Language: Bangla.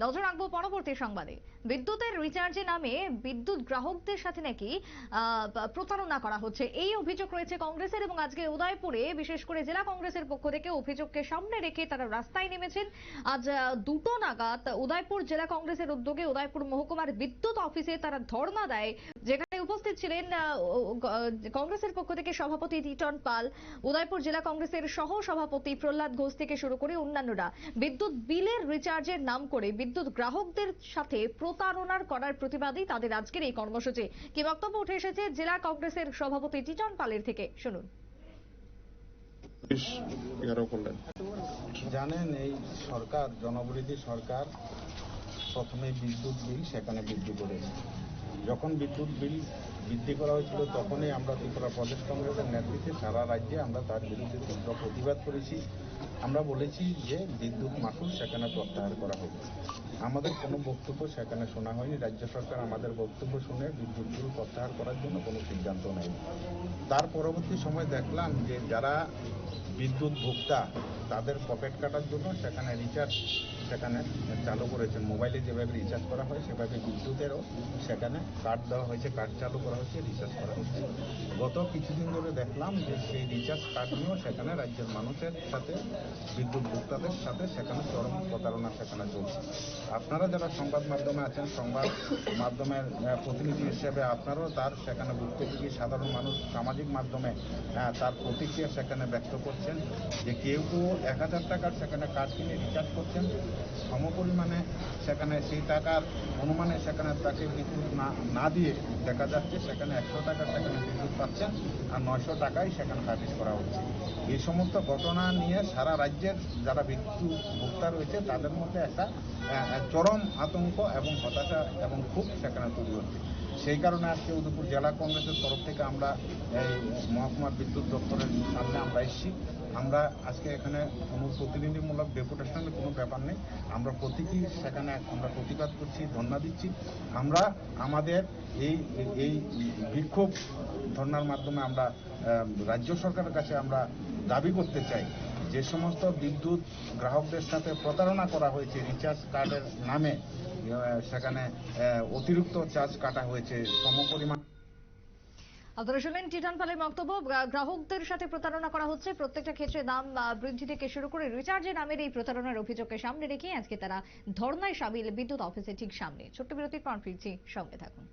নজর রাখবো পরবর্তী সংবাদে। বিদ্যুতের রিচার্জের নামে বিদ্যুৎ গ্রাহকদের সাথে নাকি প্রতারণা করা হচ্ছে, এই অভিযোগ রয়েছে কংগ্রেসের। এবং আজকে উদয়পুরে বিশেষ করে জেলা কংগ্রেসের পক্ষ থেকে অভিযোগকে সামনে রেখে তারা রাস্তায় নেমেছেন। আজ 2টো নাগাদ উদয়পুর জেলা কংগ্রেসের উদ্যোগে উদয়পুর মহকুমার বিদ্যুৎ অফিসে তারা ধর্ণা দেয়, যেখানে উপস্থিত ছিলেন কংগ্রেসের পক্ষ থেকে সভাপতি টিটন পাল, উদয়পুর জেলা কংগ্রেসের সহ সভাপতি প্রহ্লাদ ঘোষ থেকে শুরু করে অন্যান্যরা। বিদ্যুৎ বিলের রিচার্জের নাম করে বিদ্যুৎ গ্রাহকদের সাথে প্রতারণার করার প্রতিবাদে তাদের আজকের এই কর্মসূচি। কি বক্তব্য উঠে এসেছে জেলা কংগ্রেসের সভাপতি টিটন পালের থেকে, শুনুন। জানেন, এই সরকার জনবিরোধী সরকার প্রথমে বিদ্যুৎ বিল সেখানে বৃদ্ধি করেছে। যখন বিদ্যুৎ বিল বৃদ্ধি করা হয়েছিল তখনই আমরা ত্রিপুরা প্রদেশ কংগ্রেসের নেতৃত্বে সারা রাজ্যে আমরা তার বিরুদ্ধে তীব্র প্রতিবাদ করেছি। আমরা বলেছি যে বিদ্যুৎ মাশুল সেখানে প্রত্যাহার করা হবে। আমাদের কোনো বক্তব্য সেখানে শোনা হয়নি। রাজ্য সরকার আমাদের বক্তব্য শুনে বিদ্যুৎ বিল প্রত্যাহার করার জন্য কোনো সিদ্ধান্ত নেয়নি। তার পরবর্তী সময় দেখলাম যে যারা বিদ্যুৎ ভোক্তা তাদের পকেট কাটার জন্য সেখানে রিচার্জ সেখানে চালু করেছেন। মোবাইলে যেভাবে রিচার্জ করা হয় সেভাবে বিদ্যুতেরও সেখানে কার্ড দেওয়া হয়েছে, কার্ড চালু করা হয়েছে, রিচার্জ করা হচ্ছে। গত কিছুদিন ধরে দেখলাম যে সেই রিচার্জ কার্ড নিয়েও সেখানে রাজ্যের মানুষের সাথে বিদ্যুৎ ভোক্তাদের সাথে সেখানে চরম প্রতারণা সেখানে চলছে। আপনারা যারা সংবাদ মাধ্যমে আছেন, সংবাদ মাধ্যমের প্রতিনিধি হিসেবে আপনারাও তার সেখানে ভুক্তভোগী সাধারণ মানুষ সামাজিক মাধ্যমে তার প্রতিক্রিয়া সেখানে ব্যক্ত করছেন যে কেউ 1000 টাকার সেখানে কার্ড কিনে রিচার্জ করছেন, সমপরিমাণে সেখানে সেই টাকার অনুমানে সেখানে তাকে বিদ্যুৎ না দিয়ে দেখা যাচ্ছে সেখানে 100 টাকার সেখানে বিদ্যুৎ পাচ্ছেন আর 900 টাকাই সেখানে সার্ভিস করা হচ্ছে। এই সমস্ত ঘটনা নিয়ে সারা রাজ্যের যারা বিদ্যুৎ ভোক্তা রয়েছে তাদের মধ্যে একটা চরম আতঙ্ক এবং হতাশা এবং ক্ষোভ সেখানে তৈরি হচ্ছে। সেই কারণে আজকে উদয়পুর জেলা কংগ্রেসের তরফ থেকে আমরা এই মহকুমার বিদ্যুৎ দপ্তরের সামনে আমরা এসেছি। আমরা আজকে এখানে কোনো প্রতিনিধিমূলক ডেপুটেশনের কোনো ব্যাপার নেই। আমরা প্রতীকী সেখানে আমরা প্রতিবাদ করছি, ধর্ণা দিচ্ছি। আমরা আমাদের এই বিক্ষোভ ধর্ণার মাধ্যমে আমরা রাজ্য সরকারের কাছে আমরা দাবি করতে চাই যে সমস্ত বিদ্যুৎ গ্রাহকদের সাথে প্রতারণা করা হয়েছে, রিচার্জ কার্ডের নামে সেখানে অতিরিক্ত চার্জ কাটা হয়েছে সমপরিমাণ। আপনারা শুনলেন টিটন পালের বক্তব্য। গ্রাহকদের সাথে প্রতারণা করা হচ্ছে, প্রত্যেকটা ক্ষেত্রে দাম বৃদ্ধি থেকে শুরু করে রিচার্জের নামের এই প্রতারণার অভিযোগকে সামনে রেখে আজকে তারা ধর্নায় সামিল বিদ্যুৎ অফিসের ঠিক সামনে। ছোট্ট বিরতির পর ফিরছি, সঙ্গে থাকুন।